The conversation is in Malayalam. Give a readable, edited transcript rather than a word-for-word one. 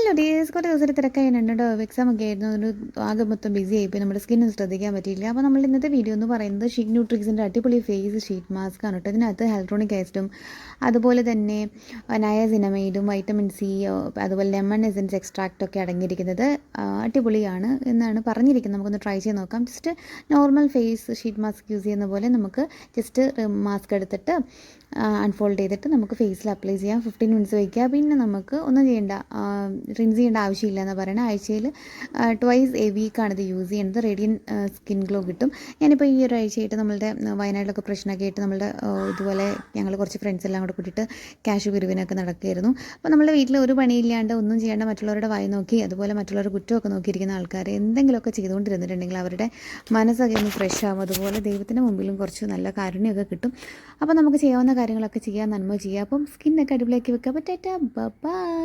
ഹലോ ഡേയ്സ് കുറേ ദിവസമായിട്ട് തിരക്കായിരുന്നു കേട്ടോ. എക്സാം ഒക്കെ ആയിരുന്നു, ഒരു ആകെ മൊത്തം ബിസി ആയിപ്പോയി, നമ്മുടെ സ്കിന്നൊന്നും ശ്രദ്ധിക്കാൻ പറ്റിയില്ല. അപ്പോൾ നമ്മൾ ഇന്നത്തെ വീഡിയോ എന്ന് പറയുന്നത് ഷീറ്റ് ന്യൂട്രിക്സിൻ്റെ അടിപൊളി ഫേസ് ഷീറ്റ് മാസ്ക് ആണ് കേട്ടോ. ഇതിനകത്ത് ഹെൽട്രോണിക് ആസിഡും അതുപോലെ തന്നെ നയാസിനമൈഡും വൈറ്റമിൻ സി അതുപോലെ ലെമൺ എസൻസ് എക്സ്ട്രാക്റ്റൊക്കെ അടങ്ങിയിരിക്കുന്നത് അടിപൊളിയാണ് എന്നാണ് പറഞ്ഞിരിക്കുന്നത്. നമുക്കൊന്ന് ട്രൈ ചെയ്ത് നോക്കാം. Just normal face sheet mask use ചെയ്യുന്ന പോലെ നമുക്ക് ജസ്റ്റ് മാസ്ക് എടുത്തിട്ട് അൺഫോൾഡ് ചെയ്തിട്ട് നമുക്ക് ഫേസിൽ അപ്ലൈ ചെയ്യാം. 15 മിനിറ്റ്സ് വയ്ക്കുക. പിന്നെ നമുക്ക് ഒന്നും ചെയ്യേണ്ട, റിൻസ് ചെയ്യേണ്ട ആവശ്യമില്ല എന്ന് പറയുന്നത്. ആഴ്ചയിൽ ട്വൈസ് എ വീക്കാണ് ഇത് യൂസ് ചെയ്യുന്നത്. റേഡിയൻ സ്കിൻ ഗ്ലോ കിട്ടും. ഞാനിപ്പോൾ ഈ ഒരു ആഴ്ചയായിട്ട് നമ്മളുടെ വയനാട്ടിലൊക്കെ പ്രശ്നമൊക്കെ ആയിട്ട് നമ്മളുടെ ഇതുപോലെ ഞങ്ങൾ കുറച്ച് ഫ്രണ്ട്സ് എല്ലാം കൂടെ കൂട്ടിയിട്ട് ക്യാഷ് പിരിവിനൊക്കെ നടക്കുമായിരുന്നു. അപ്പോൾ നമ്മുടെ വീട്ടിൽ ഒരു പണിയില്ലാണ്ട് ഒന്നും ചെയ്യേണ്ട, മറ്റുള്ളവരുടെ വായി നോക്കി അതുപോലെ മറ്റുള്ളവരുടെ കുറ്റമൊക്കെ നോക്കിയിരിക്കുന്ന ആൾക്കാർ എന്തെങ്കിലുമൊക്കെ ചെയ്തുകൊണ്ടിരുന്നിട്ടുണ്ടെങ്കിൽ അവരുടെ മനസ്സൊക്കെ ഒന്ന് ഫ്രഷ് ആവും. അതുപോലെ ദൈവത്തിൻ്റെ മുമ്പിലും കുറച്ച് നല്ല കാരുണ്യമൊക്കെ കിട്ടും. അപ്പോൾ നമുക്ക് ചെയ്യാവുന്ന കാര്യങ്ങളൊക്കെ ചെയ്യുക, നന്മ ചെയ്യുക. അപ്പം സ്കിന്നൊക്കെ അടിപൊളിയാക്കി വെക്കുക. അപ്പോൾ ടാറ്റാ, ബൈ.